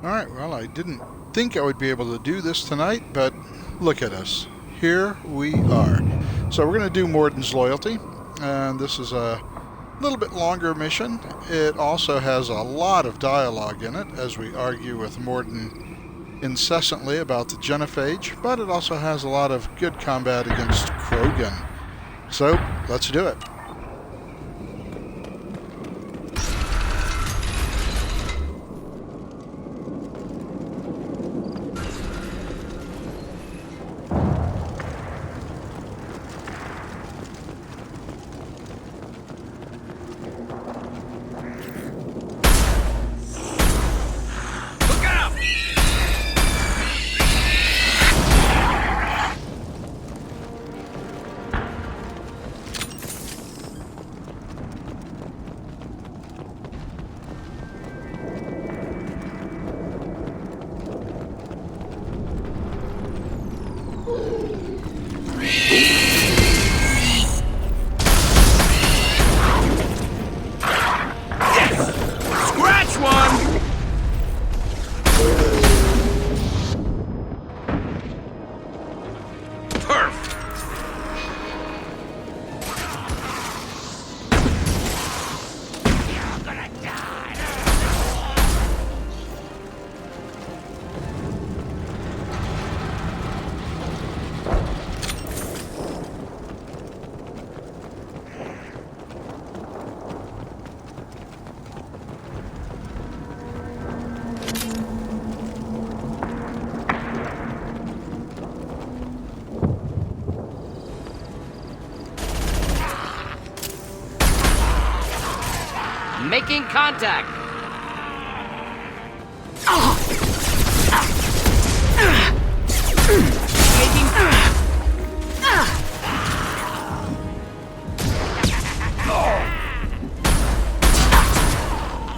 Alright, well, I didn't think I would be able to do this tonight, but look at us. Here we are. So we're going to do Mordin's Loyalty, and this is a little bit longer mission. It also has a lot of dialogue in it, as we argue with Mordin incessantly about the genophage, but it also has a lot of good combat against Krogan. So, let's do it. Making contact! Making...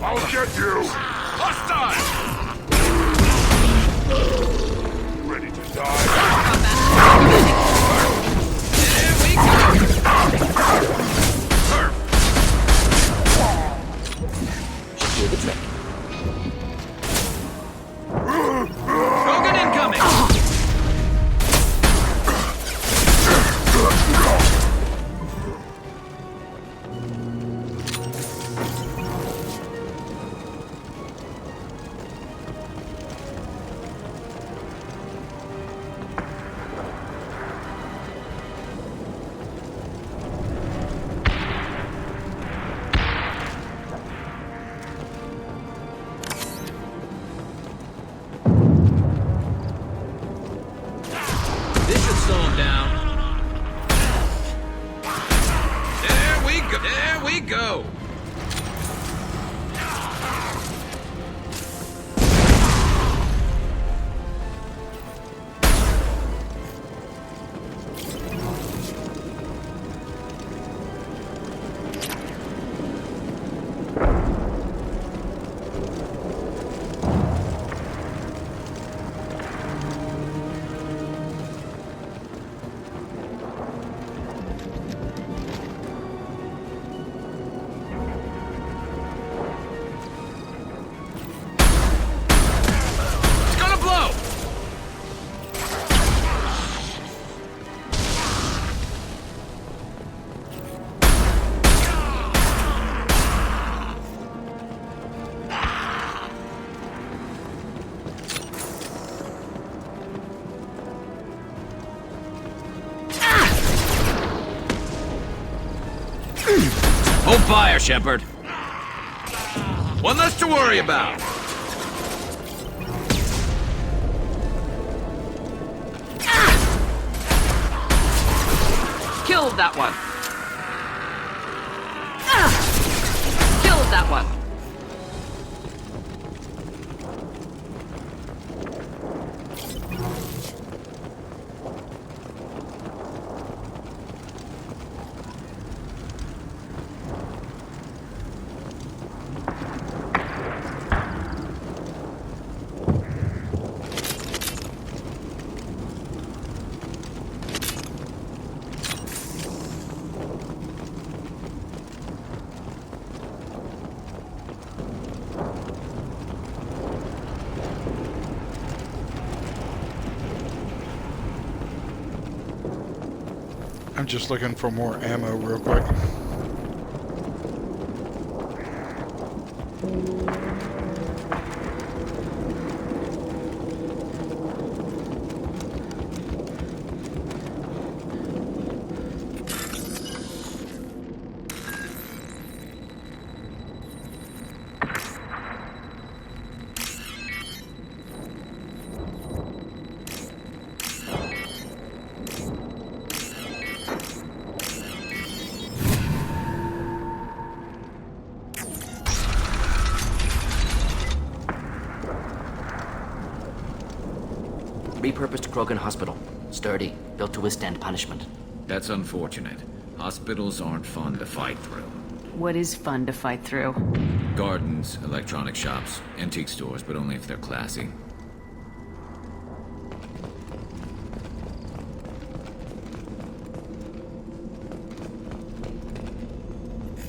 I'll get you! Hostile! Ready to die? There we go! Do the trick. Krogan incoming! This should slow him down. There we go. There we go. Hold fire, Shepard. One less to worry about. Killed that one. Killed that one. I'm just looking for more ammo real quick. Repurposed Krogan Hospital. Sturdy, built to withstand punishment. That's unfortunate. Hospitals aren't fun to fight through. What is fun to fight through? Gardens, electronic shops, antique stores, but only if they're classy.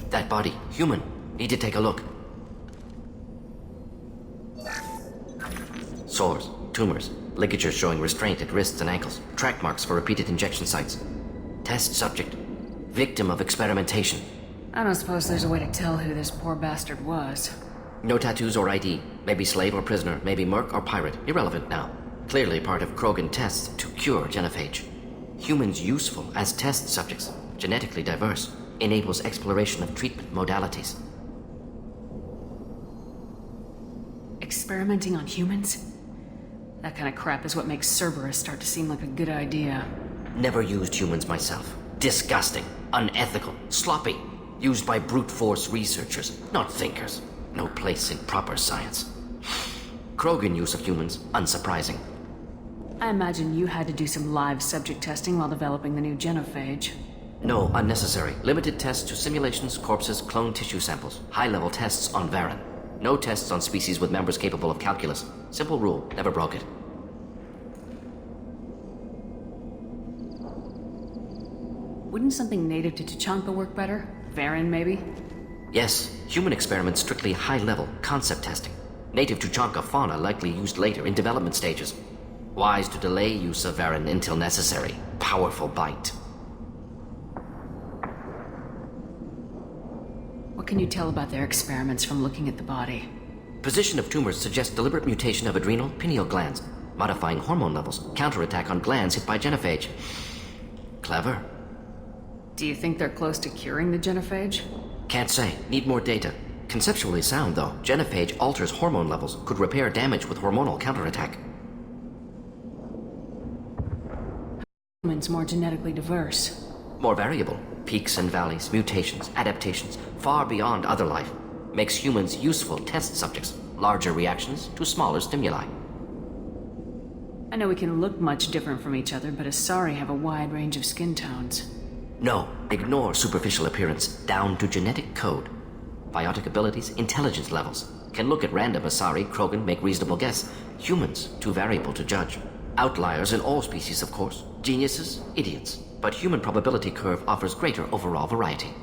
That body, human. Need to take a look. Sores, tumors, ligatures showing restraint at wrists and ankles, track marks for repeated injection sites. Test subject, victim of experimentation. I don't suppose there's a way to tell who this poor bastard was. No tattoos or ID. Maybe slave or prisoner, maybe merc or pirate. Irrelevant now. Clearly part of Krogan tests to cure genophage. Humans useful as test subjects, genetically diverse, enables exploration of treatment modalities. Experimenting on humans? That kind of crap is what makes Cerberus start to seem like a good idea. Never used humans myself. Disgusting, unethical, sloppy. Used by brute force researchers, not thinkers. No place in proper science. Krogan use of humans, unsurprising. I imagine you had to do some live subject testing while developing the new genophage. No, unnecessary. Limited tests to simulations, corpses, cloned tissue samples. High-level tests on Varen. No tests on species with members capable of calculus. Simple rule, never broke it. Wouldn't something native to Tuchanka work better? Varen, maybe? Yes, human experiments strictly high-level, concept testing. Native Tuchanka fauna likely used later in development stages. Wise to delay use of Varen until necessary. Powerful bite. What can you tell about their experiments from looking at the body? Position of tumors suggests deliberate mutation of adrenal, pineal glands, modifying hormone levels, counterattack on glands hit by genophage. Clever. Do you think they're close to curing the genophage? Can't say. Need more data. Conceptually sound, though. Genophage alters hormone levels, could repair damage with hormonal counterattack. Humans more genetically diverse. More variable. Peaks and valleys, mutations, adaptations, far beyond other life. Makes humans useful test subjects. Larger reactions to smaller stimuli. I know we can look much different from each other, but Asari have a wide range of skin tones. No, ignore superficial appearance, down to genetic code. Biotic abilities, intelligence levels. Can look at random Asari, Krogan, make reasonable guess. Humans, too variable to judge. Outliers in all species, of course. Geniuses, idiots. But human probability curve offers greater overall variety.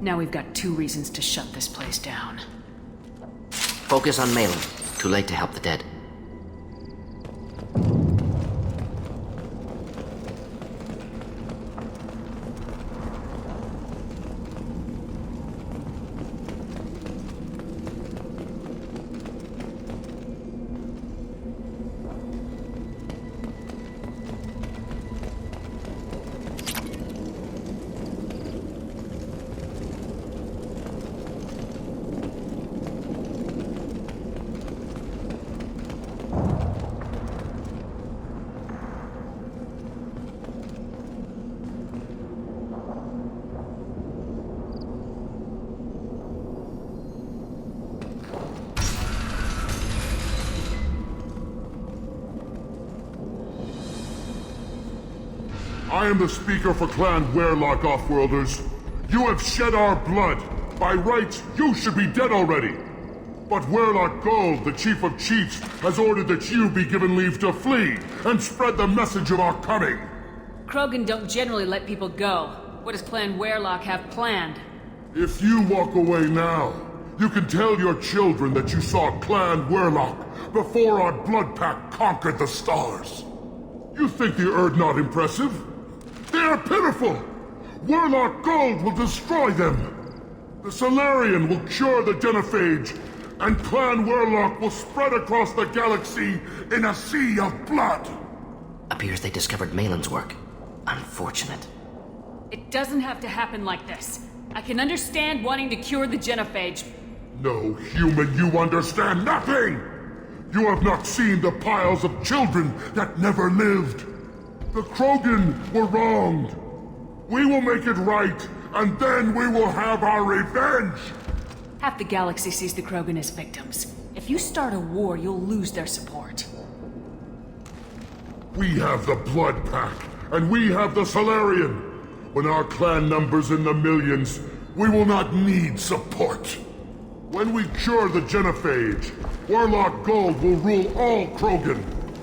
Now we've got 2 reasons to shut this place down. Focus on Malin. Too late to help the dead. I am the speaker for Clan Werlock, Offworlders. You have shed our blood. By rights, you should be dead already. But Werlock Gold, the Chief of Chiefs, has ordered that you be given leave to flee and spread the message of our coming. Krogan don't generally let people go. What does Clan Werlock have planned? If you walk away now, You can tell your children that you saw Clan Werlock before our blood pact conquered the stars. You think the Erd not impressive? They are pitiful! Werlock Gold will destroy them! The Solarian will cure the Genophage, and Clan Werlock will spread across the galaxy in a sea of blood! Appears they discovered Malin's work. Unfortunate. It doesn't have to happen like this. I can understand wanting to cure the Genophage. No, human, you understand nothing! You have not seen the piles of children that never lived. The Krogan were wronged. We will make it right, and then we will have our revenge! Half the galaxy sees the Krogan as victims. If you start a war, you'll lose their support. We have the Blood Pack, and we have the Solarian. When our clan numbers in the millions, we will not need support. When we cure the Genophage, Warlock Gold will rule all Krogan.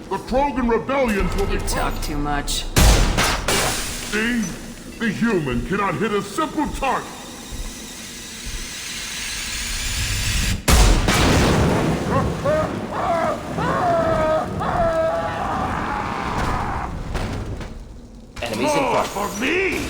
The Krogan rebellions will be... You talk too much. See? The human cannot hit a simple target. Enemies in front. For me!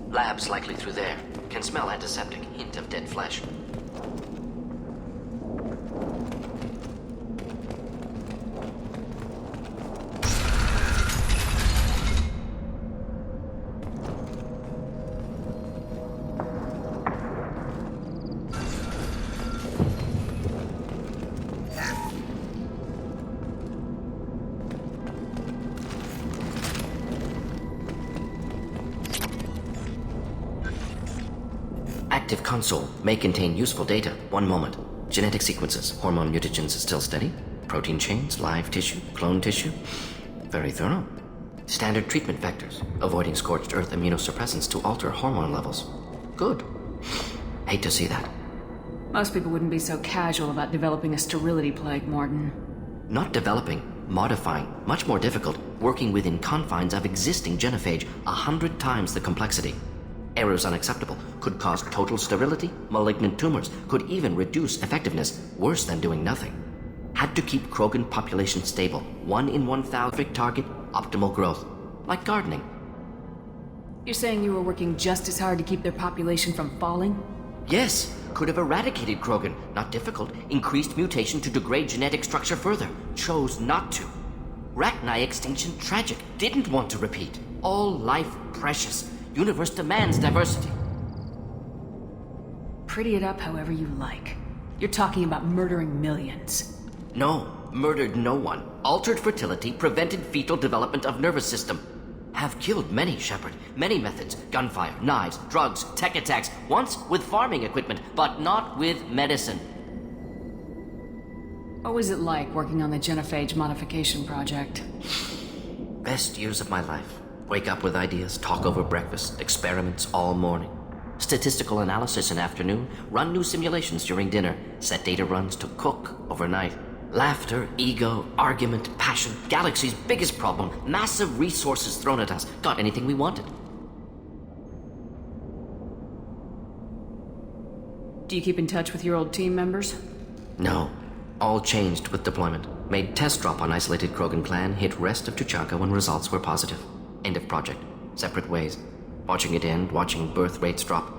Labs likely through there. Can smell antiseptic. Hint of dead flesh. Active console may contain useful data. One moment. Genetic sequences. Hormone mutagens is still steady. Protein chains, live tissue, clone tissue. Very thorough. Standard treatment vectors. Avoiding scorched earth immunosuppressants to alter hormone levels. Good. Hate to see that. Most people wouldn't be so casual about developing a sterility plague, Mordin. Not developing, modifying. Much more difficult. Working within confines of existing genophage. 100 times the complexity. Errors unacceptable. Could cause total sterility, malignant tumors, could even reduce effectiveness, worse than doing nothing. Had to keep Krogan population stable. 1 in 1,000 perfect target, optimal growth. Like gardening. You're saying you were working just as hard to keep their population from falling? Yes, could have eradicated Krogan. Not difficult. Increased mutation to degrade genetic structure further. Chose not to. Rachni extinction tragic. Didn't want to repeat. All life precious. Universe demands diversity. Pretty it up however you like. You're talking about murdering millions. No, murdered no one. Altered fertility, prevented fetal development of nervous system. Have killed many, Shepard. Many methods. Gunfire, knives, drugs, tech attacks. Once with farming equipment, but not with medicine. What was it like working on the genophage modification project? Best years of my life. Wake up with ideas, talk over breakfast, experiments all morning. Statistical analysis in afternoon, run new simulations during dinner, set data runs to cook overnight. Laughter, ego, argument, passion, galaxy's biggest problem, massive resources thrown at us. Got anything we wanted. Do you keep in touch with your old team members? No. All changed with deployment. Made test drop on isolated Krogan clan, hit rest of Tuchanka when results were positive. End of project. Separate ways. Watching it end, watching birth rates drop.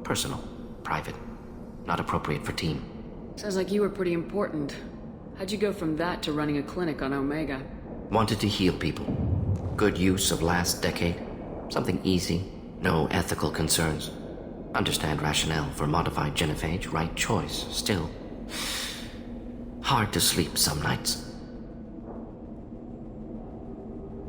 Personal. Private. Not appropriate for team. Sounds like you were pretty important. How'd you go from that to running a clinic on Omega? Wanted to heal people. Good use of last decade. Something easy. No ethical concerns. Understand rationale for modified genophage. Right choice. Still. Hard to sleep some nights.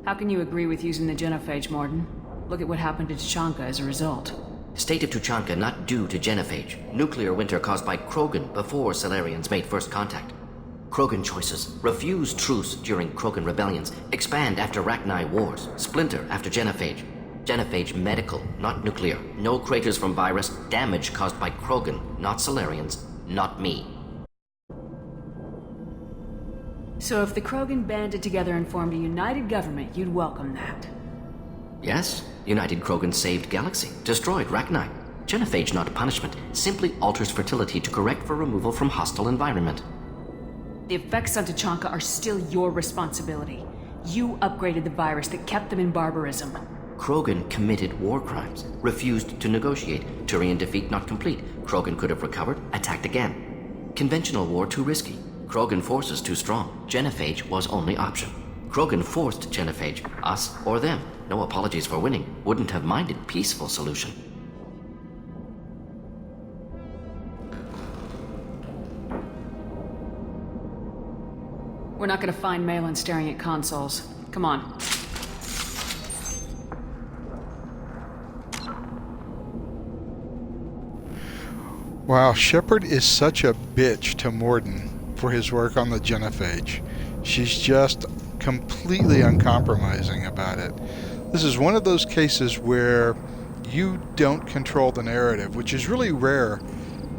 How can you agree with using the genophage, Mordin? Look at what happened to Tuchanka as a result. State of Tuchanka not due to genophage. Nuclear winter caused by Krogan before Solarians made first contact. Krogan choices. Refuse truce during Krogan rebellions. Expand after Rachni wars. Splinter after genophage. Genophage medical, not nuclear. No craters from virus. Damage caused by Krogan, not Solarians, not me. So if the Krogan banded together and formed a united government, you'd welcome that? Yes, United Krogan saved Galaxy, destroyed Rachni. Genophage not punishment, simply alters fertility to correct for removal from hostile environment. The effects on Tuchanka are still your responsibility. You upgraded the virus that kept them in barbarism. Krogan committed war crimes, refused to negotiate. Turian defeat not complete. Krogan could have recovered, attacked again. Conventional war too risky. Krogan forces too strong. Genophage was only option. Krogan forced genophage, us or them. No apologies for winning. Wouldn't have minded peaceful solution. We're not gonna find Malin staring at consoles. Come on. Wow, Shepard is such a bitch to Mordin for his work on the genophage. She's just completely uncompromising about it. This is one of those cases where you don't control the narrative, which is really rare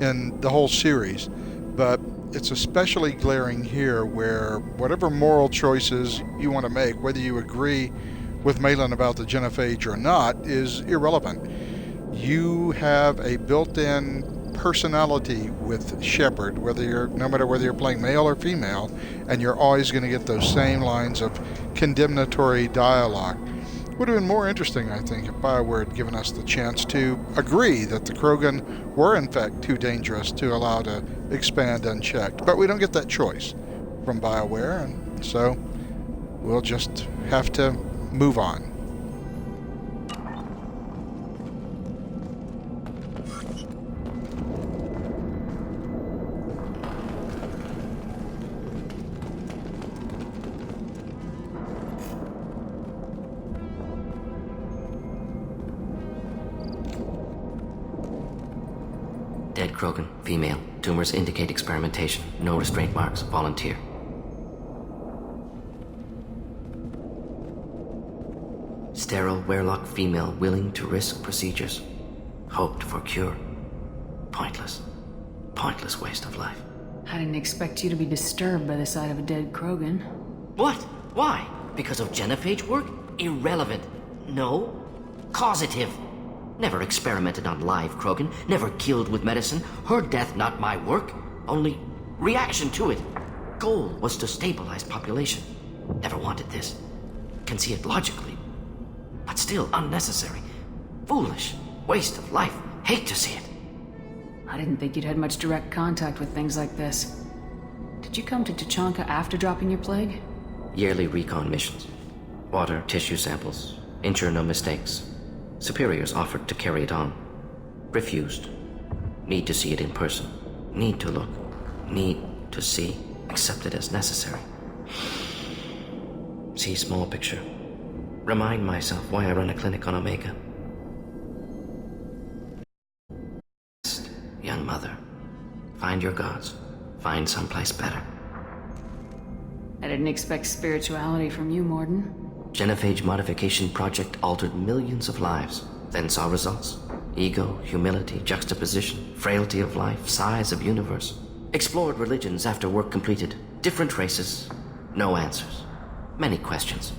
in the whole series, but it's especially glaring here where whatever moral choices you want to make, whether you agree with Malin about the genophage or not, is irrelevant. You have a built-in personality with Shepard, no matter whether you're playing male or female, and you're always going to get those same lines of condemnatory dialogue. Would have been more interesting, I think, if BioWare had given us the chance to agree that the Krogan were in fact too dangerous to allow to expand unchecked. But we don't get that choice from BioWare, and so we'll just have to move on. Dead Krogan, female. Tumors indicate experimentation. No restraint marks. Volunteer. Sterile, werelock female willing to risk procedures. Hoped for cure. Pointless. Pointless waste of life. I didn't expect you to be disturbed by the sight of a dead Krogan. What? Why? Because of genophage work? Irrelevant. No. Causative. Never experimented on live Krogan, never killed with medicine. Her death not my work, only reaction to it. Goal was to stabilize population. Never wanted this. Can see it logically. But still unnecessary. Foolish. Waste of life. Hate to see it. I didn't think you'd had much direct contact with things like this. Did you come to Tuchanka after dropping your plague? Yearly recon missions. Water, tissue samples. Ensure no mistakes. Superiors offered to carry it on. Refused. Need to see it in person. Need to look. Need to see. Accepted as necessary. See small picture. Remind myself why I run a clinic on Omega. Young mother. Find your gods. Find someplace better. I didn't expect spirituality from you, Mordin. Genophage modification project altered millions of lives, then saw results. Ego, humility, juxtaposition, frailty of life, size of universe. Explored religions after work completed. Different races. No answers. Many questions.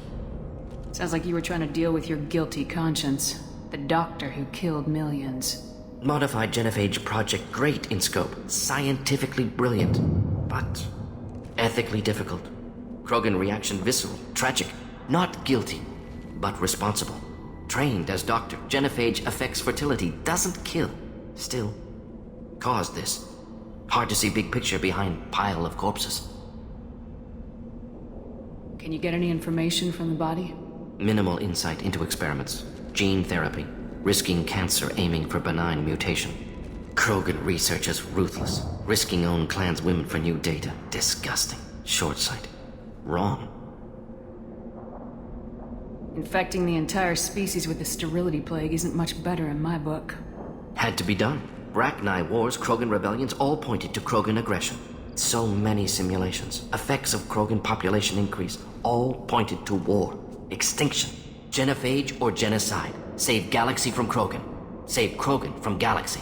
Sounds like you were trying to deal with your guilty conscience. The doctor who killed millions. Modified genophage project great in scope. Scientifically brilliant. But ethically difficult. Krogan reaction visceral, tragic. Not guilty, but responsible. Trained as doctor, genophage affects fertility, doesn't kill. Still, caused this. Hard to see big picture behind pile of corpses. Can you get any information from the body? Minimal insight into experiments. Gene therapy. Risking cancer aiming for benign mutation. Krogan researchers ruthless. Risking own clan's women for new data. Disgusting. Short-sighted. Wrong. Infecting the entire species with the sterility plague isn't much better in my book. Had to be done. Rachni wars, Krogan rebellions all pointed to Krogan aggression. So many simulations. Effects of Krogan population increase all pointed to war. Extinction. Genophage or genocide. Save galaxy from Krogan. Save Krogan from galaxy.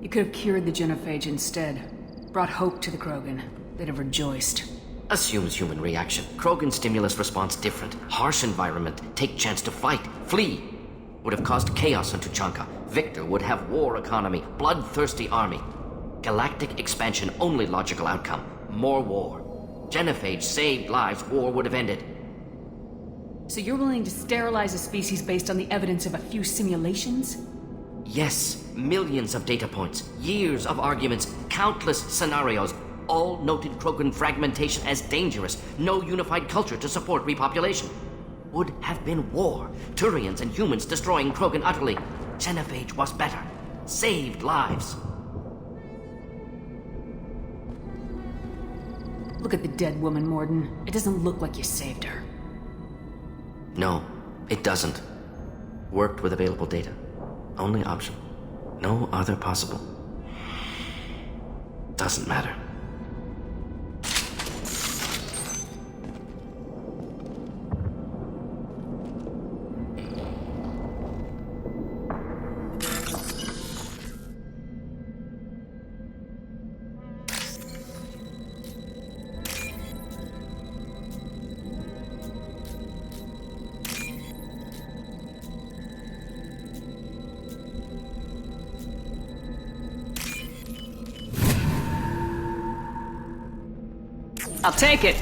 You could have cured the genophage instead. Brought hope to the Krogan. They'd have rejoiced. Assumes human reaction. Krogan stimulus response different. Harsh environment. Take chance to fight. Flee. Would have caused chaos on Tuchanka. Victor would have war economy. Bloodthirsty army. Galactic expansion only logical outcome. More war. Genophage saved lives. War would have ended. So you're willing to sterilize a species based on the evidence of a few simulations? Yes. Millions of data points. Years of arguments. Countless scenarios. All noted Krogan fragmentation as dangerous. No unified culture to support repopulation. Would have been war. Turians and humans destroying Krogan utterly. Genophage was better. Saved lives. Look at the dead woman, Mordin. It doesn't look like you saved her. No, it doesn't. Worked with available data. Only option. No other possible. Doesn't matter. I'll take it.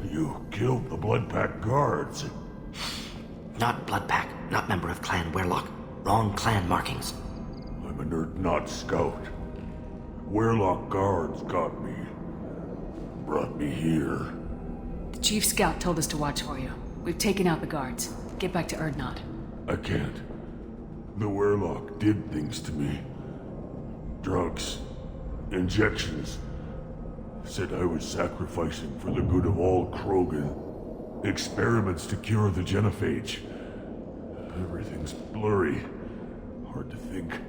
You killed the Blood Pack guards. Not Blood Pack, not member of Clan Werlock. Wrong clan markings. I'm a nerd, not scout. Werlock guards got me. Brought me here. The Chief Scout told us to watch for you. We've taken out the guards. Get back to Erdnot. I can't. The Werlock did things to me. Drugs. Injections. Said I was sacrificing for the good of all Krogan. Experiments to cure the genophage. Everything's blurry. Hard to think.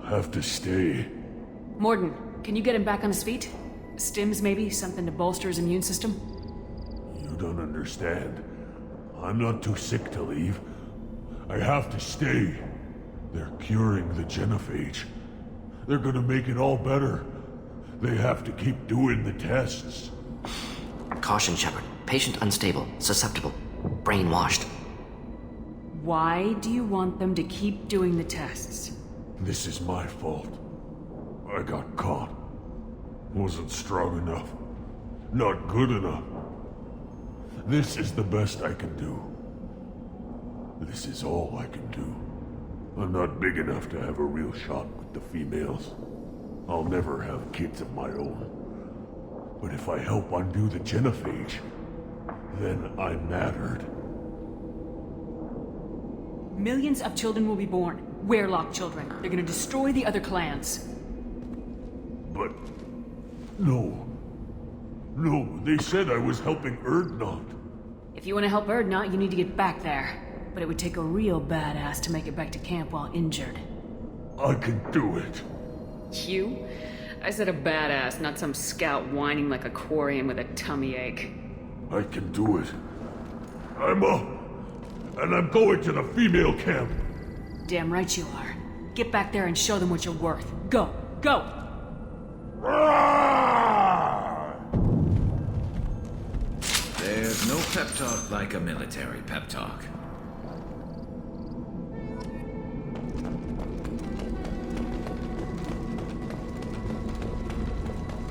Have to stay. Mordin, can you get him back on his feet? Stims, maybe? Something to bolster his immune system? You don't understand. I'm not too sick to leave. I have to stay. They're curing the genophage. They're gonna make it all better. They have to keep doing the tests. Caution, Shepard. Patient unstable, susceptible, brainwashed. Why do you want them to keep doing the tests? This is my fault. I got caught. Wasn't strong enough. Not good enough. This is the best I can do. This is all I can do. I'm not big enough to have a real shot with the females. I'll never have kids of my own. But if I help undo the genophage, then I mattered. Millions of children will be born. Werelock children. They're gonna destroy the other clans. But... No. No, they said I was helping Erdnot. If you want to help Erdnot, you need to get back there. But it would take a real badass to make it back to camp while injured. I can do it. You? I said a badass, not some scout whining like a Quarian with a tummy ache. I can do it. I'm up. And I'm going to the female camp. Damn right you are. Get back there and show them what you're worth. Go! Go! There's no pep talk like a military pep talk.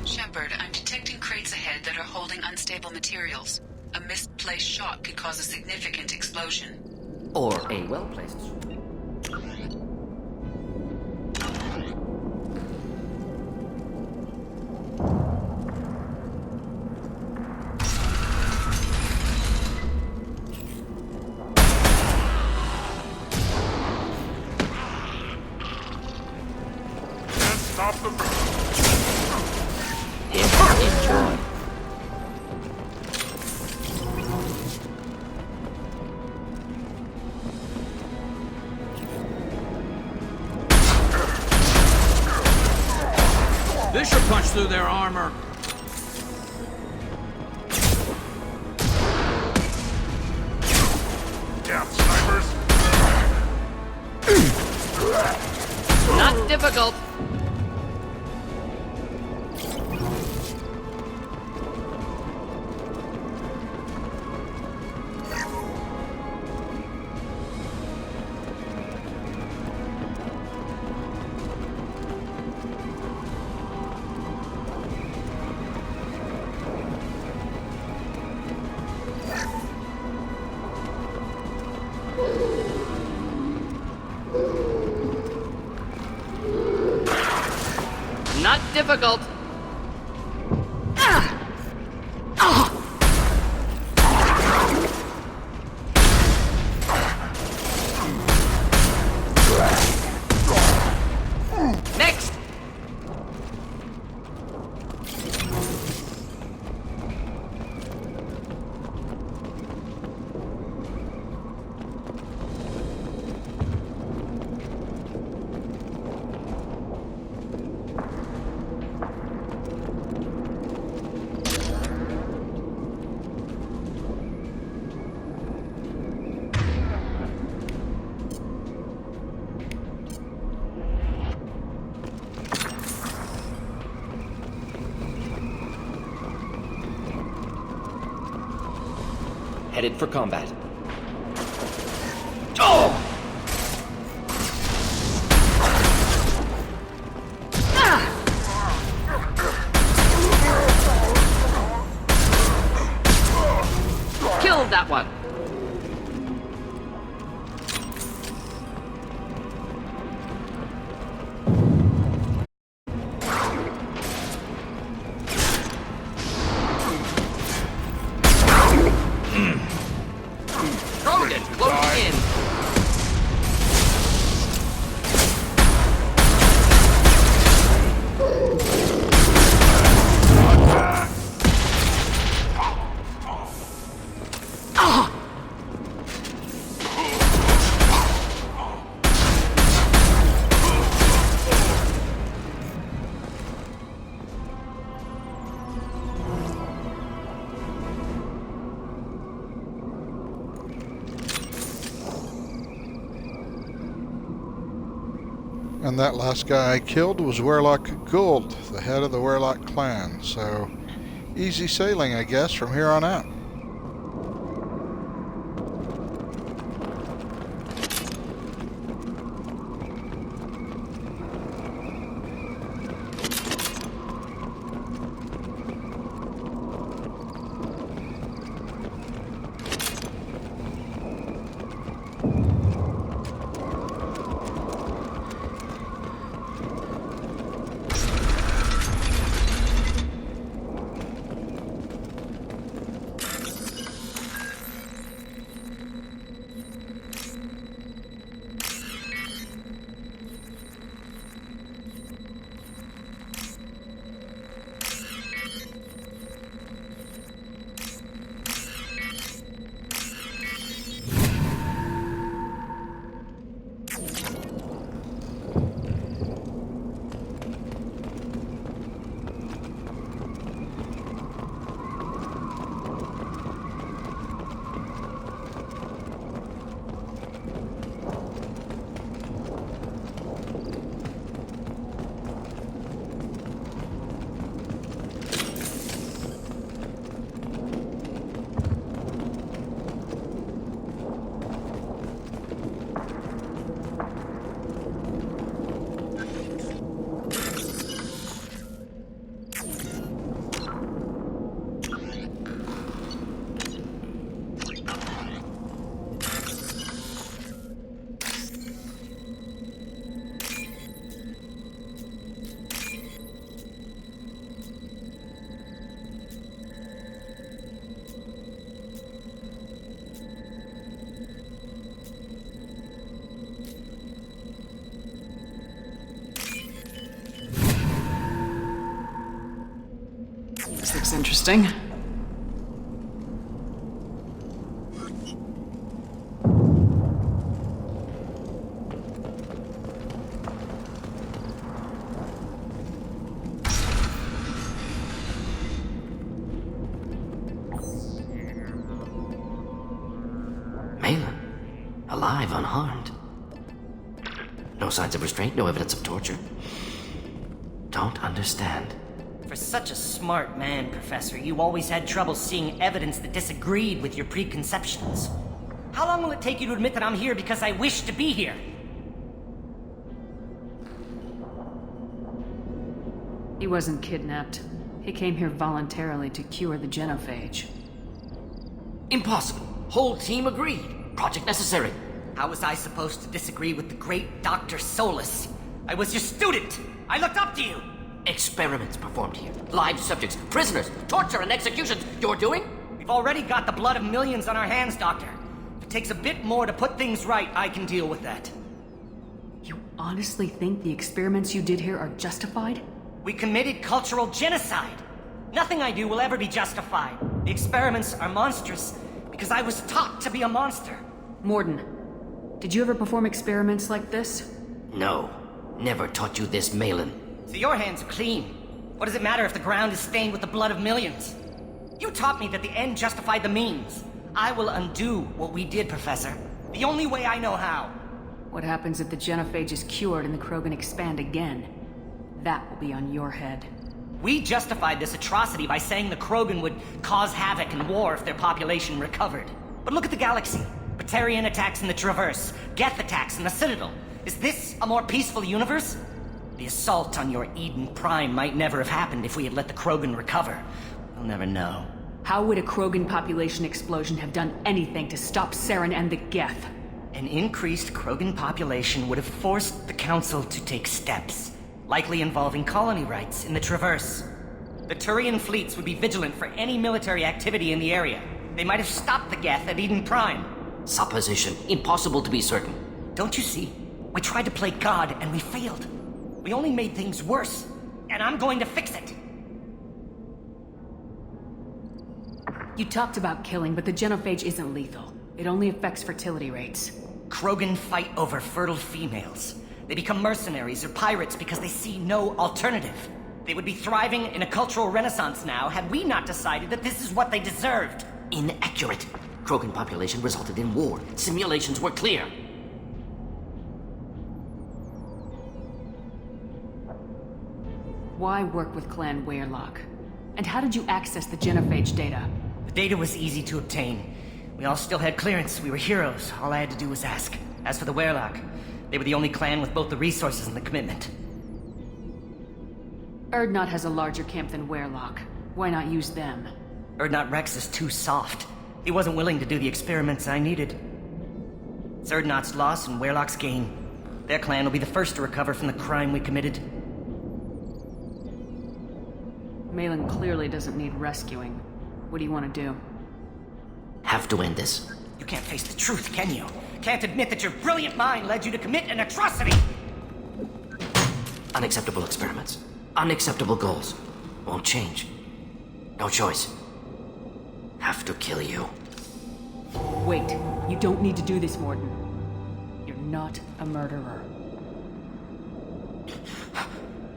Shepard, I'm detecting crates ahead that are holding unstable materials. A misplaced shot could cause a significant explosion. Or a well-placed. Stop them. Enjoy. This should punch through their armor. Damn snipers. Not difficult. Not difficult. Next. Headed for combat. Oh! Killed that one. And that last guy I killed was Werlock Gould, the head of the Werlock clan, so easy sailing, I guess, from here on out. This looks interesting. Malin, alive, unharmed. No signs of restraint, no evidence of torture. Don't understand. For such a smart man, Professor, you always had trouble seeing evidence that disagreed with your preconceptions. How long will it take you to admit that I'm here because I wish to be here? He wasn't kidnapped. He came here voluntarily to cure the genophage. Impossible. Whole team agreed. Project necessary. How was I supposed to disagree with the great Dr. Solus? I was your student! I looked up to you! Experiments performed here. Live subjects, prisoners, torture and executions. You're doing? We've already got the blood of millions on our hands, Doctor. If it takes a bit more to put things right, I can deal with that. You honestly think the experiments you did here are justified? We committed cultural genocide. Nothing I do will ever be justified. The experiments are monstrous because I was taught to be a monster. Mordin, did you ever perform experiments like this? No. Never taught you this, Malin. So your hands are clean. What does it matter if the ground is stained with the blood of millions? You taught me that the end justified the means. I will undo what we did, Professor. The only way I know how. What happens if the genophage is cured and the Krogan expand again? That will be on your head. We justified this atrocity by saying the Krogan would cause havoc and war if their population recovered. But look at the galaxy. Batarian attacks in the Traverse, Geth attacks in the Citadel. Is this a more peaceful universe? The assault on your Eden Prime might never have happened if we had let the Krogan recover. We'll never know. How would a Krogan population explosion have done anything to stop Saren and the Geth? An increased Krogan population would have forced the Council to take steps, likely involving colony rights in the Traverse. The Turian fleets would be vigilant for any military activity in the area. They might have stopped the Geth at Eden Prime. Supposition. Impossible to be certain. Don't you see? We tried to play God and we failed. We only made things worse, and I'm going to fix it. You talked about killing, but the genophage isn't lethal. It only affects fertility rates. Krogan fight over fertile females. They become mercenaries or pirates because they see no alternative. They would be thriving in a cultural renaissance now had we not decided that this is what they deserved. Inaccurate. Krogan population resulted in war. Simulations were clear. Why work with Clan Weirlock? And how did you access the genophage data? The data was easy to obtain. We all still had clearance. We were heroes. All I had to do was ask. As for the Weirlock, they were the only clan with both the resources and the commitment. Erdnot has a larger camp than Weirlock. Why not use them? Erdnot Rex is too soft. He wasn't willing to do the experiments I needed. It's Erdnot's loss and Weirlock's gain. Their clan will be the first to recover from the crime we committed. Malin clearly doesn't need rescuing. What do you want to do? Have to end this. You can't face the truth, can you? Can't admit that your brilliant mind led you to commit an atrocity! Unacceptable experiments. Unacceptable goals. Won't change. No choice. Have to kill you. Wait. You don't need to do this, Mordin. You're not a murderer.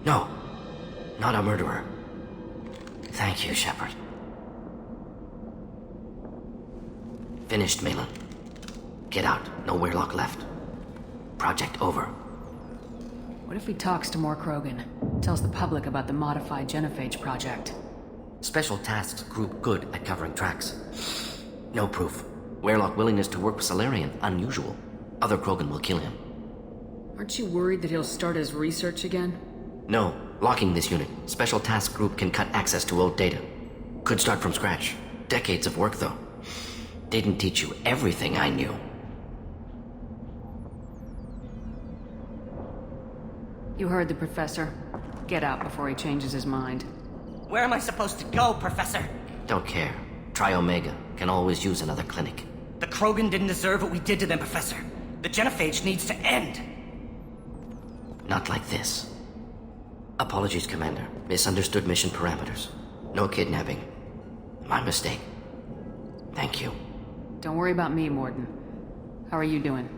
No. Not a murderer. Thank you, Shepard. Finished, Malin. Get out. No Weirlock left. Project over. What if he talks to more Krogan? Tells the public about the modified genophage project? Special Tasks Group good at covering tracks. No proof. Weirlock willingness to work with Salarian, unusual. Other Krogan will kill him. Aren't you worried that he'll start his research again? No. Locking this unit. Special Task Group can cut access to old data. Could start from scratch. Decades of work, though. Didn't teach you everything I knew. You heard the professor. Get out before he changes his mind. Where am I supposed to go, Professor? Don't care. Try Omega. Can always use another clinic. The Krogan didn't deserve what we did to them, Professor. The genophage needs to end. Not like this. Apologies, Commander. Misunderstood mission parameters. No kidnapping. My mistake. Thank you. Don't worry about me, Mordin. How are you doing?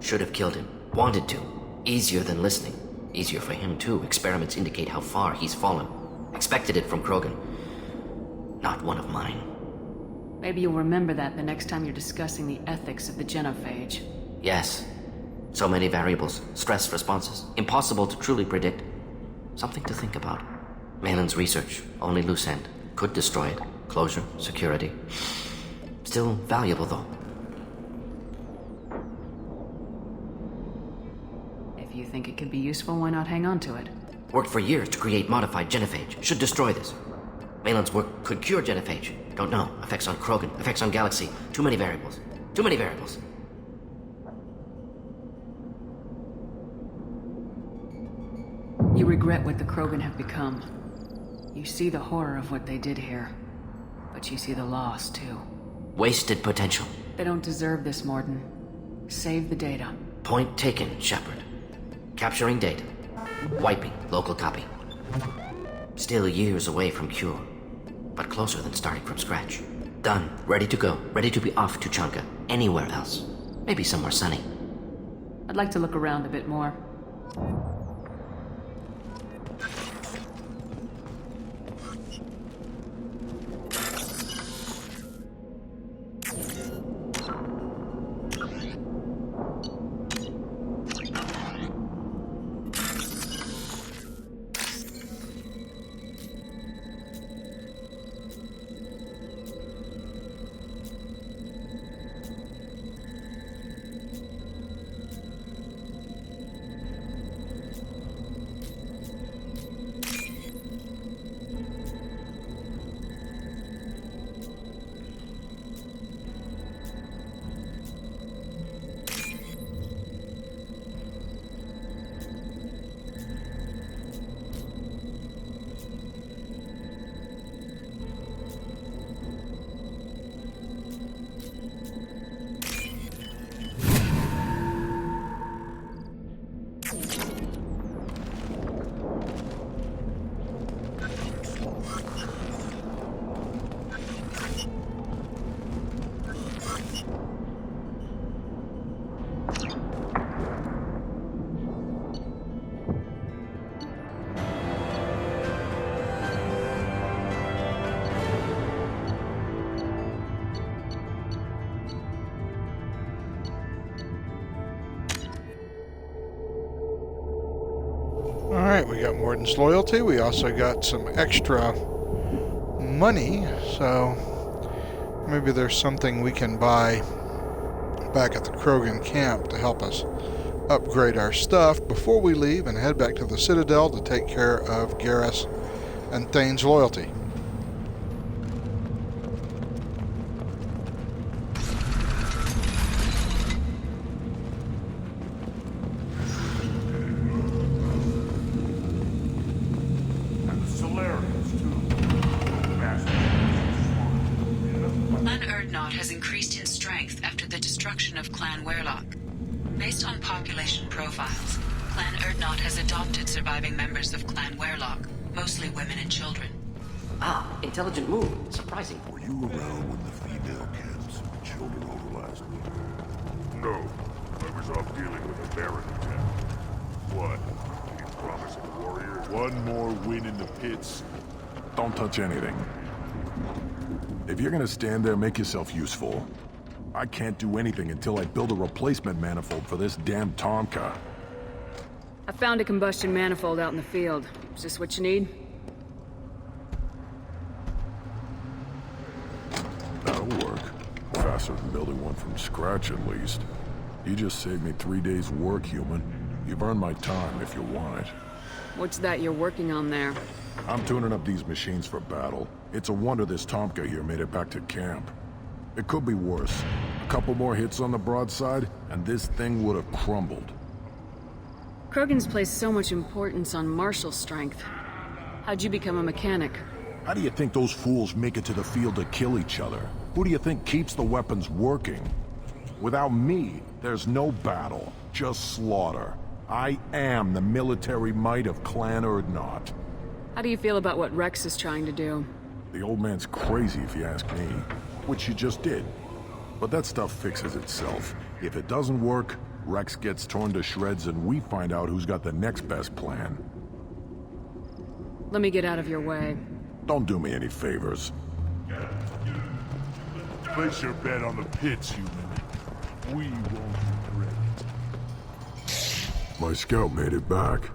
Should have killed him. Wanted to. Easier than listening. Easier for him, too. Experiments indicate how far he's fallen. Expected it from Krogan. Not one of mine. Maybe you'll remember that the next time you're discussing the ethics of the genophage. Yes. So many variables. Stress responses. Impossible to truly predict. Something to think about. Malin's research. Only loose end. Could destroy it. Closure. Security. Still valuable, though. If you think it could be useful, why not hang on to it? Worked for years to create modified genophage. Should destroy this. Malin's work could cure genophage. Don't know. Effects on Krogan. Effects on Galaxy. Too many variables. Too many variables. You regret what the Krogan have become. You see the horror of what they did here. But you see the loss, too. Wasted potential. They don't deserve this, Mordin. Save the data. Point taken, Shepard. Capturing data. Wiping local copy. Still years away from cure. But closer than starting from scratch. Done. Ready to go. Ready to be off to Chanka. Anywhere else. Maybe somewhere sunny. I'd like to look around a bit more. Alright, we got Mordin's loyalty. We also got some extra money, so maybe there's something we can buy back at the Krogan camp to help us upgrade our stuff before we leave and head back to the Citadel to take care of Garrus and Thane's loyalty. Clan Erdnot has increased in strength after the destruction of Clan Werlock. Based on population profiles, Clan Erdnot has adopted surviving members of Clan Werlock, mostly women and children. Ah, intelligent move. Surprising. Were you around when the female camps and children overlast? No. I was off dealing with a Baron attack. What? Any promising warriors? One more win in the pits. Don't touch anything. If you're gonna stand there, make yourself useful. I can't do anything until I build a replacement manifold for this damn Tonka. I found a combustion manifold out in the field. Is this what you need? That'll work. Faster than building one from scratch, at least. You just saved me 3 days' work, human. You've earned my time if you want it. What's that you're working on there? I'm tuning up these machines for battle. It's a wonder this Tomka here made it back to camp. It could be worse. A couple more hits on the broadside, and this thing would have crumbled. Krogans place so much importance on martial strength. How'd you become a mechanic? How do you think those fools make it to the field to kill each other? Who do you think keeps the weapons working? Without me, there's no battle, just slaughter. I am the military might of Clan Erdnot. How do you feel about what Rex is trying to do? The old man's crazy if you ask me, which you just did. But that stuff fixes itself. If it doesn't work, Rex gets torn to shreds and we find out who's got the next best plan. Let me get out of your way. Don't do me any favors. Place your bet on the pits, human. We won't regret it. My scout made it back.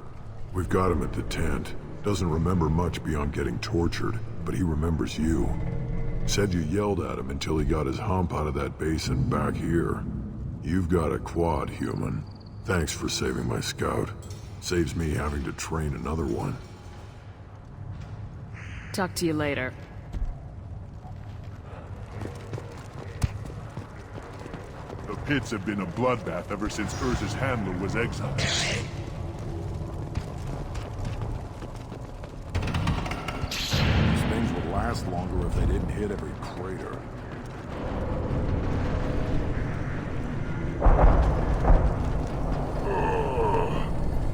We've got him at the tent. Doesn't remember much beyond getting tortured, but he remembers you. Said you yelled at him until he got his hump out of that basin back here. You've got a quad, human. Thanks for saving my scout. Saves me having to train another one. Talk to you later. The pits have been a bloodbath ever since Urza's handler was exiled. These things would last longer if they didn't hit every crater.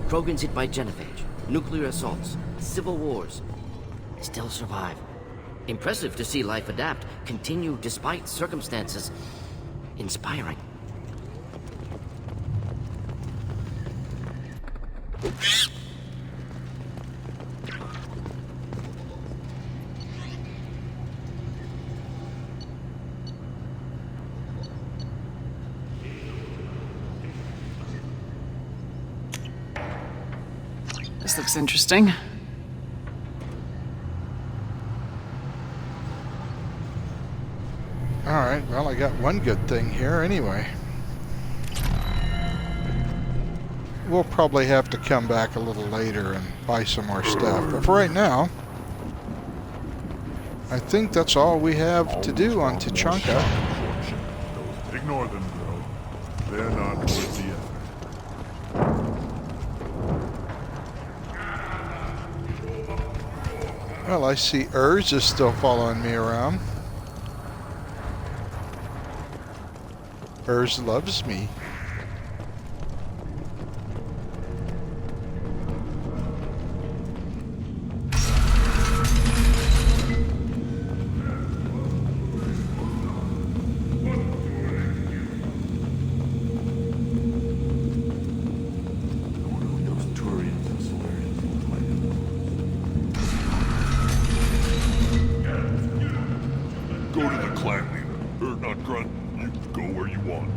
Krogans hit by genophage, nuclear assaults, civil wars. Still survive. Impressive to see life adapt, continue despite circumstances. Inspiring. This looks interesting. Alright, well, I got one good thing here anyway. We'll probably have to come back a little later and buy some more stuff, but for right now, I think that's all we have to do on Tuchanka. Ignore them, bro. They're not worth the effort. Well, I see Urz is still following me around. Urz loves me. Go to the clan leader. Or not grunt. You can go where you want.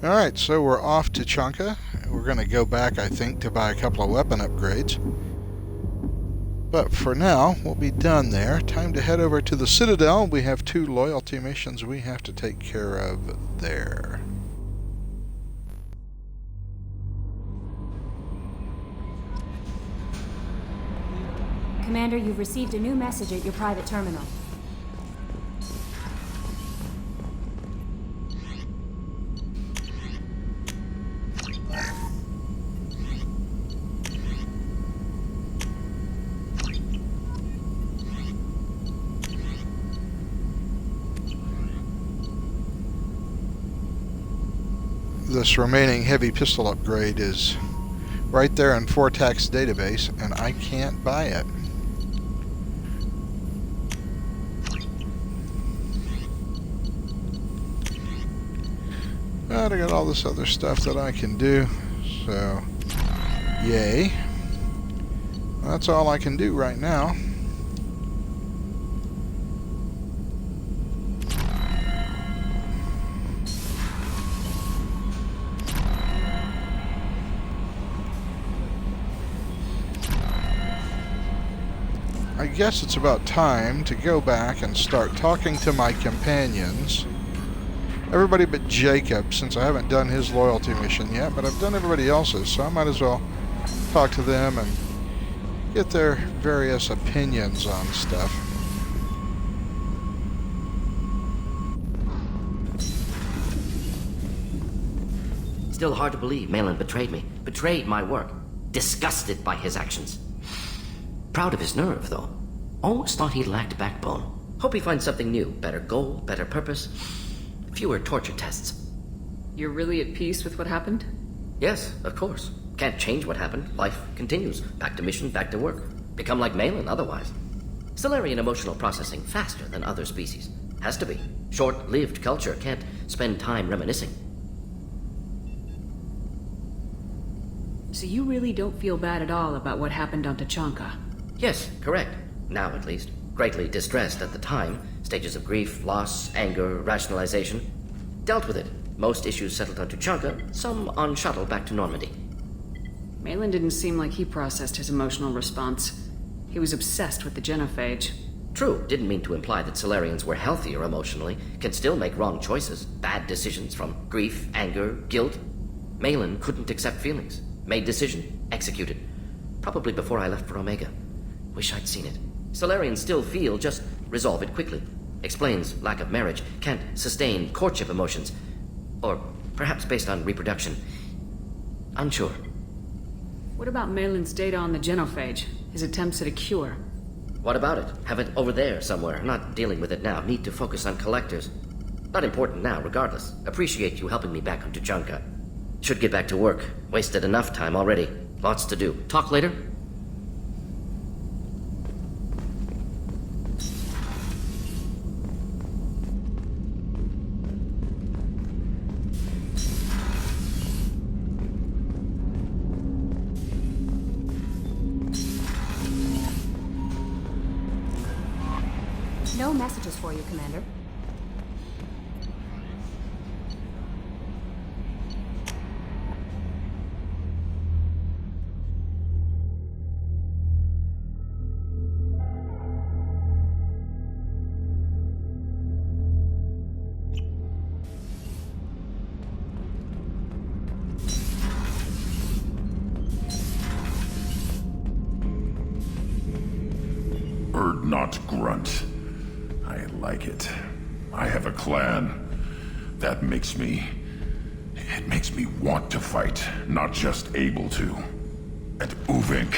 Alright, so we're off to Chunka. We're going to go back, I think, to buy a couple of weapon upgrades. But for now, we'll be done there. Time to head over to the Citadel. We have 2 loyalty missions we have to take care of there. Commander, you've received a new message at your private terminal. This remaining heavy pistol upgrade is right there in Fortax's database, and I can't buy it. But I got all this other stuff that I can do, so yay. That's all I can do right now. I guess it's about time to go back and start talking to my companions. Everybody but Jacob, since I haven't done his loyalty mission yet, but I've done everybody else's, so I might as well talk to them and get their various opinions on stuff. Still hard to believe Malin betrayed me. Betrayed my work. Disgusted by his actions. Proud of his nerve, though. Almost thought he lacked backbone. Hope he finds something new. Better goal, better purpose. Fewer torture tests. You're really at peace with what happened? Yes, of course. Can't change what happened. Life continues. Back to mission, back to work. Become like Malin otherwise. Solarian emotional processing faster than other species. Has to be. Short-lived culture can't spend time reminiscing. So you really don't feel bad at all about what happened on Tachanka? Yes, correct. Now at least. Greatly distressed at the time. Stages of grief, loss, anger, rationalization. Dealt with it. Most issues settled on Tuchanka, some on shuttle back to Normandy. Malin didn't seem like he processed his emotional response. He was obsessed with the genophage. True, didn't mean to imply that Solarians were healthier emotionally, can still make wrong choices, bad decisions from grief, anger, guilt. Malin couldn't accept feelings. Made decision, executed. Probably before I left for Omega. Wish I'd seen it. Solarians still feel, just resolve it quickly. Explains lack of marriage, can't sustain courtship emotions. Or perhaps based on reproduction. Unsure. What about Malin's data on the genophage? His attempts at a cure? What about it? Have it over there somewhere. Not dealing with it now. Need to focus on collectors. Not important now, regardless. Appreciate you helping me back on Tuchanka. Should get back to work. Wasted enough time already. Lots to do. Talk later? No messages for you, Commander. Bird not grunt. I like it. I have a clan. That makes me... It makes me want to fight, not just able to. And Uvink,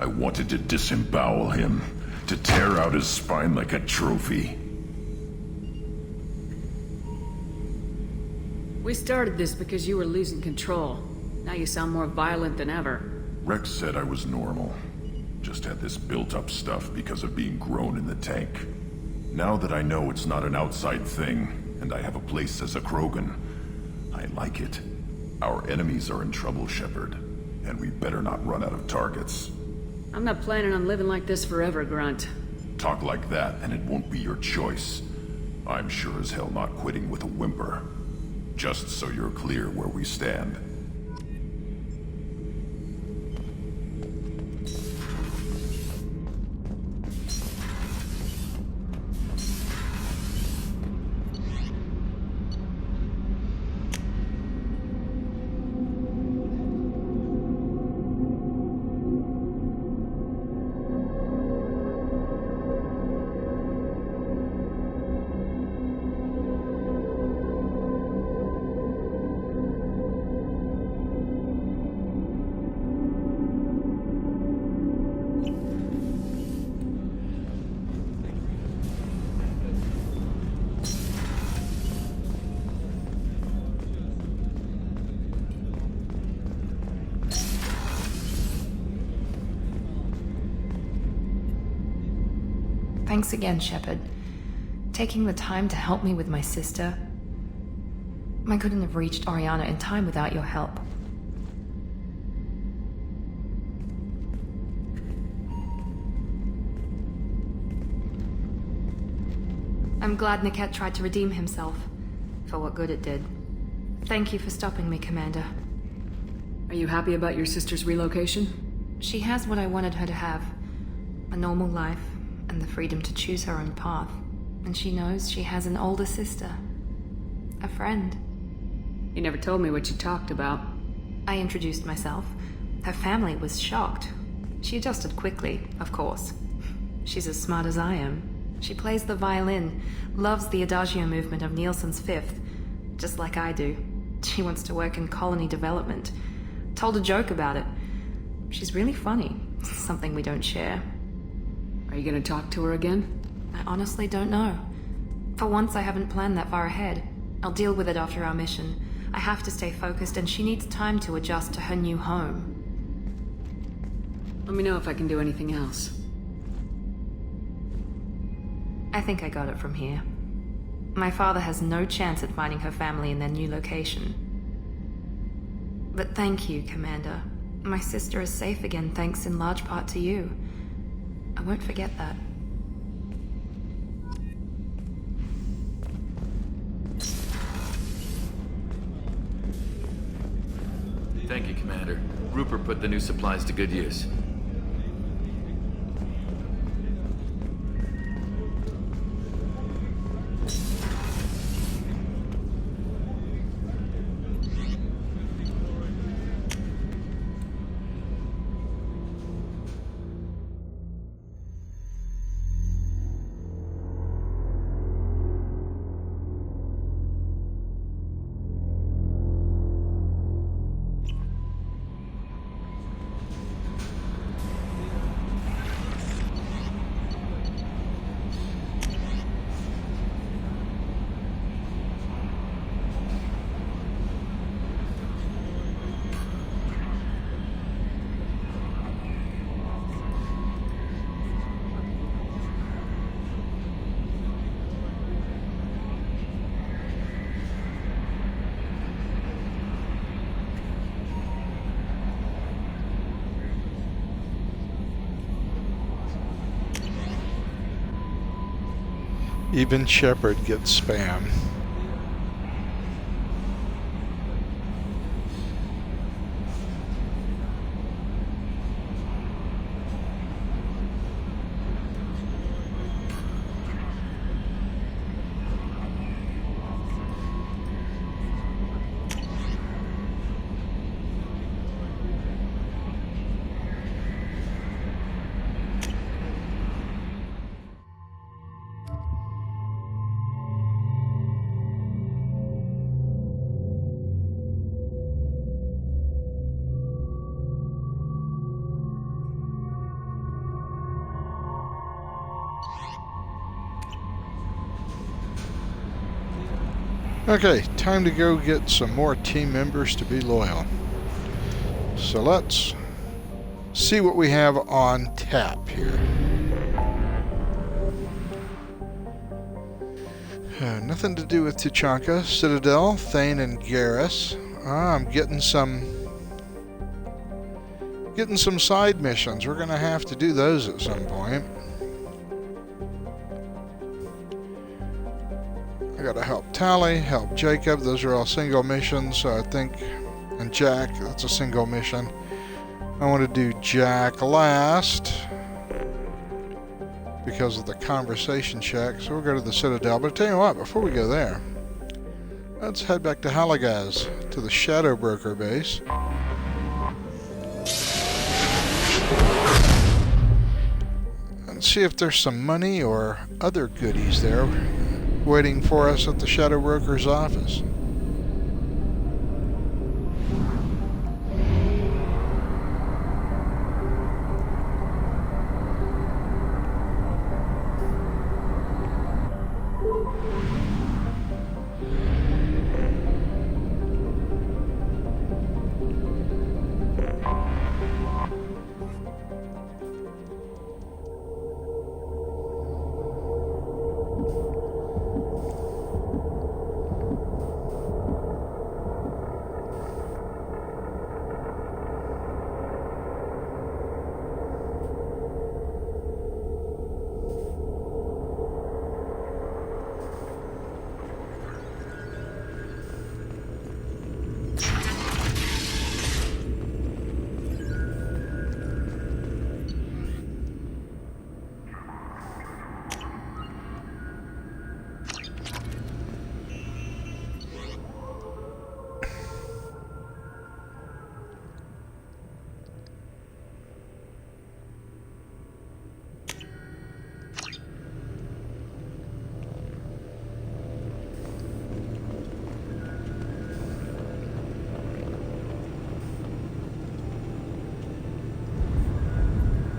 I wanted to disembowel him, to tear out his spine like a trophy. We started this because you were losing control. Now you sound more violent than ever. Rex said I was normal. Just had this built-up stuff because of being grown in the tank. Now that I know it's not an outside thing, and I have a place as a Krogan, I like it. Our enemies are in trouble, Shepard, and we better not run out of targets. I'm not planning on living like this forever, Grunt. Talk like that, and it won't be your choice. I'm sure as hell not quitting with a whimper. just so you're clear where we stand. Thanks again, Shepard. Taking the time to help me with my sister. I couldn't have reached Oriana in time without your help. I'm glad Niket tried to redeem himself, for what good it did. Thank you for stopping me, Commander. Are you happy about your sister's relocation? She has what I wanted her to have. A normal life, and the freedom to choose her own path. And she knows she has an older sister. A friend. You never told me what you talked about. I introduced myself. Her family was shocked. She adjusted quickly, of course. She's as smart as I am. She plays the violin, loves the adagio movement of Nielsen's Fifth, just like I do. She wants to work in colony development. Told a joke about it. She's really funny, something we don't share. Are you gonna talk to her again? I honestly don't know. For once, I haven't planned that far ahead. I'll deal with it after our mission. I have to stay focused, and she needs time to adjust to her new home. Let me know if I can do anything else. I think I got it from here. My father has no chance at finding her family in their new location. But thank you, Commander. My sister is safe again thanks in large part to you. I won't forget that. Thank you, Commander. Rupert put the new supplies to good use. Even Shepard gets spam. Okay, time to go get some more team members to be loyal. So let's see what we have on tap here. Nothing to do with Tuchanka, Citadel, Thane, and Garrus. I'm getting some side missions. We're gonna have to do those at some point. I gotta help Tally, help Jacob. Those are all single missions, so I think... And Jack, that's a single mission. I want to do Jack last because of the conversation check. So we'll go to the Citadel. But I tell you what, before we go there, let's head back to Halagaz, to the Shadow Broker base. And see if there's some money or other goodies there waiting for us at the Shadow Broker's office.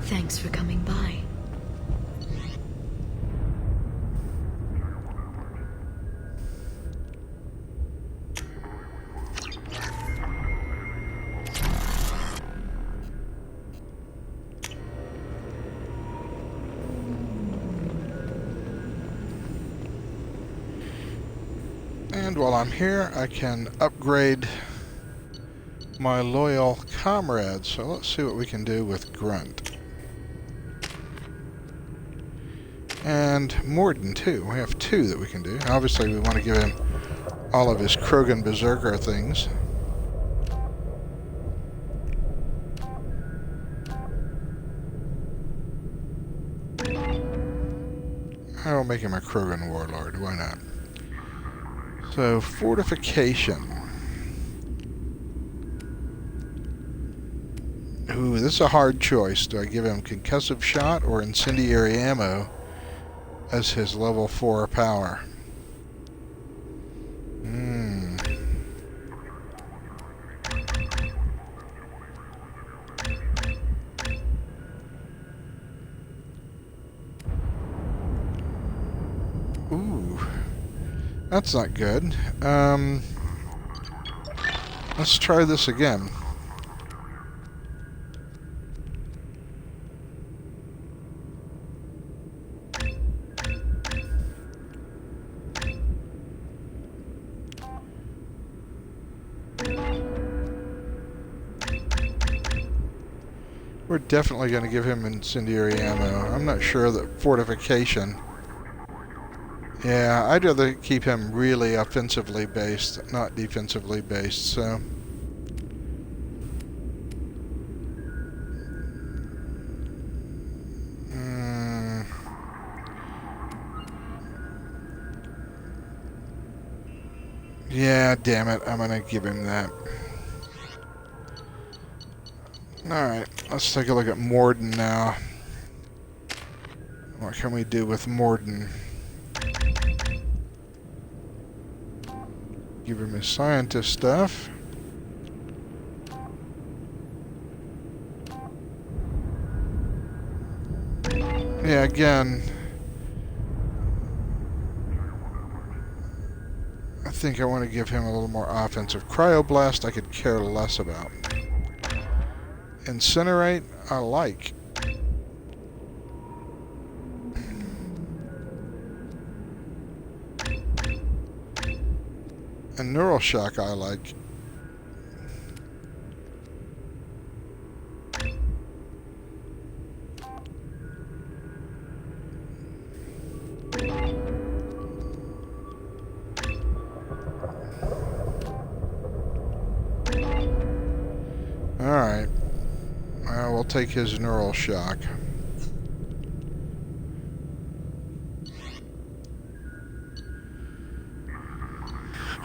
Thanks for coming by. And while I'm here, I can upgrade my loyal comrades. So let's see what we can do with Grunt. And Mordin, too. We have 2 that we can do. Obviously, we want to give him all of his Krogan Berserker things. I'll make him a Krogan Warlord. Why not? So, Fortification. Ooh, this is a hard choice. Do I give him Concussive Shot or Incendiary Ammo as his level 4 power? Ooh, that's not good. Let's try this again. We're definitely going to give him incendiary ammo. I'm not sure that fortification... Yeah, I'd rather keep him really offensively based, not defensively based, so... Yeah, damn it, I'm going to give him that. Alright, let's take a look at Mordin now. What can we do with Mordin? Give him his scientist stuff. Yeah, again, I think I want to give him a little more offensive. Cryoblast I could care less about. Incinerate, I like. And Neural Shock, I like. take his neural shock.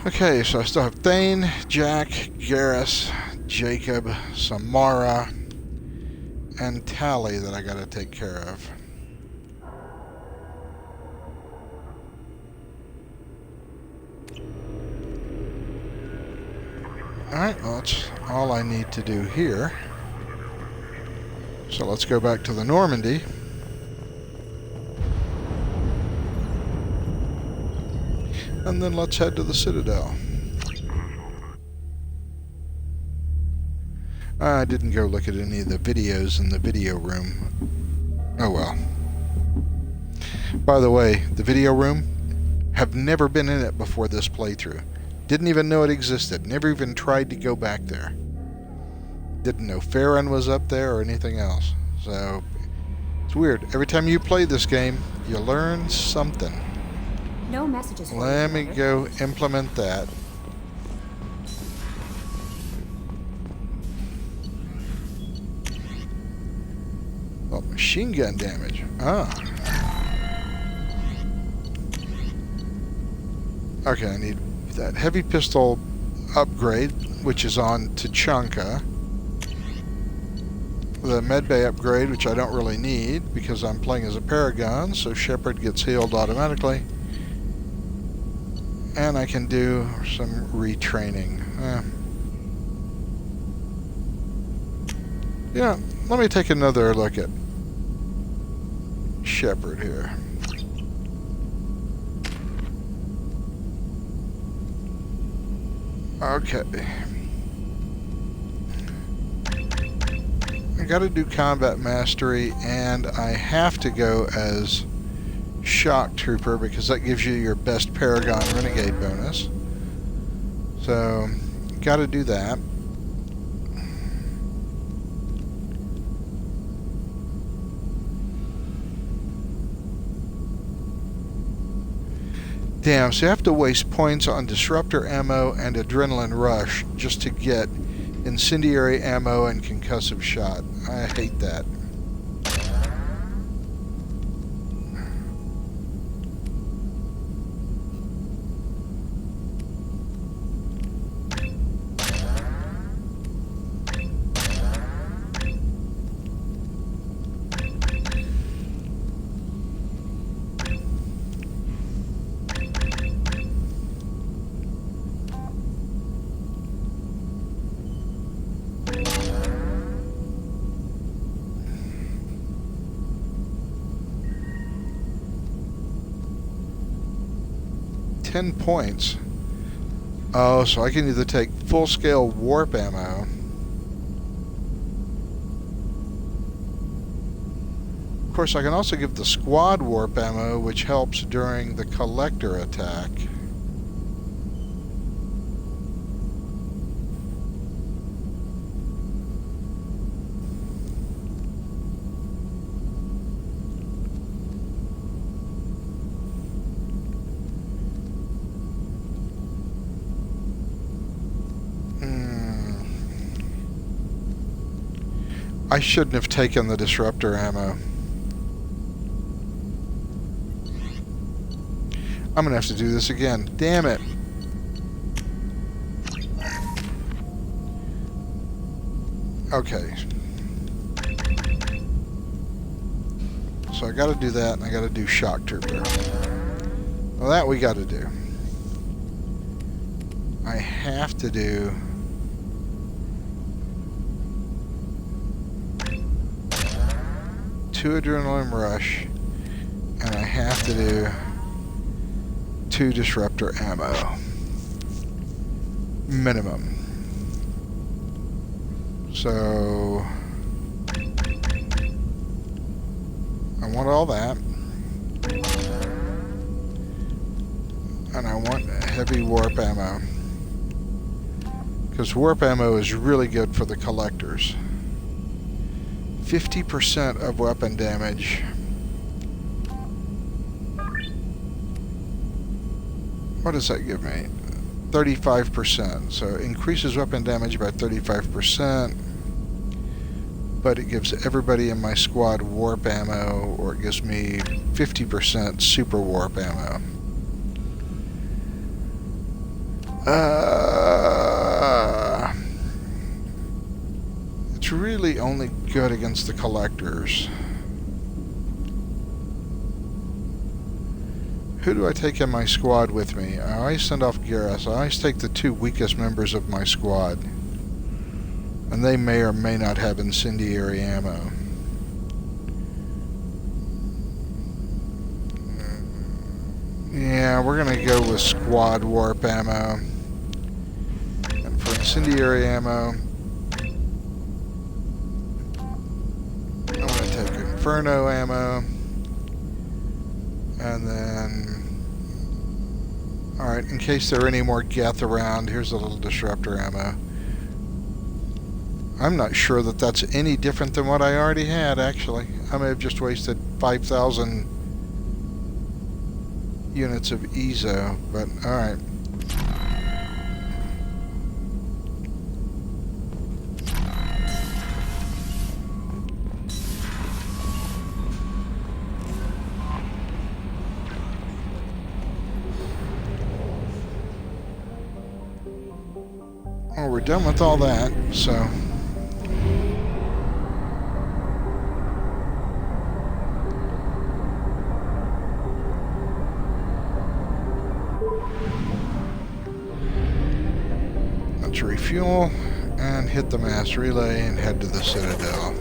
Okay, so I still have Thane, Jack, Garrus, Jacob, Samara, and Tally that I gotta take care of. Alright, well, that's all I need to do here. So let's go back to the Normandy. And then let's head to the Citadel. I didn't go look at any of the videos in the video room. Oh well. By the way, the video room, have never been in it before this playthrough. Didn't even know it existed. Never even tried to go back there. Didn't know Farron was up there or anything else. So, it's weird. Every time you play this game, you learn something. No messages. Let me go implement that. Oh, machine gun damage. Ah. Okay, I need that heavy pistol upgrade, which is on Tachanka. The medbay upgrade, which I don't really need because I'm playing as a Paragon, so Shepard gets healed automatically. And I can do some retraining. Yeah, let me take another look at Shepard here. Okay. I gotta do combat mastery, and I have to go as Shock Trooper because that gives you your best Paragon Renegade bonus. So, gotta do that. Damn, so you have to waste points on Disruptor ammo and Adrenaline Rush just to get Incendiary ammo and Concussive Shot. I hate that. Points. Oh, so I can either take full-scale warp ammo. Of course, I can also give the squad warp ammo, which helps during the collector attack. I shouldn't have taken the disruptor ammo. I'm gonna have to do this again. Damn it. Okay. So I gotta do that, and I gotta do Shock Trooper. Well, that we gotta do. I have to do... two Adrenaline Rush, and I have to do 2 Disruptor ammo. Minimum. So... I want all that. And I want heavy warp ammo. Because warp ammo is really good for the collectors. 50% of weapon damage. What does that give me? 35%. So increases weapon damage by 35%. but it gives everybody in my squad warp ammo, or it gives me 50% super warp ammo. It's really only good against the collectors. Who do I take in my squad with me? I always send off Garrus. I always take the 2 weakest members of my squad. And they may or may not have incendiary ammo. Yeah, we're going to go with squad warp ammo. And for incendiary ammo, I'm going to take Inferno ammo. And then... Alright, in case there are any more Geth around, here's a little disruptor ammo. I'm not sure that that's any different than what I already had, actually. I may have just wasted 5,000 units of EZO, but alright. Well, we're done with all that, so... let's refuel and hit the mass relay and head to the Citadel.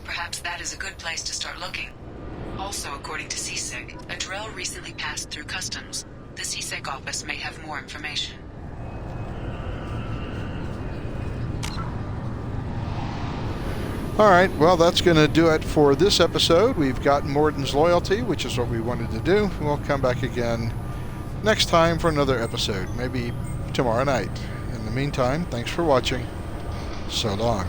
Perhaps that is a good place to start looking. Also, according to CSEC, a Drell recently passed through customs. The CSEC office may have more information. Alright, well that's going to do it for this episode. We've got Mordin's loyalty, which is what we wanted to do. We'll come back again next time for another episode, maybe tomorrow night. In the meantime, thanks for watching. So long.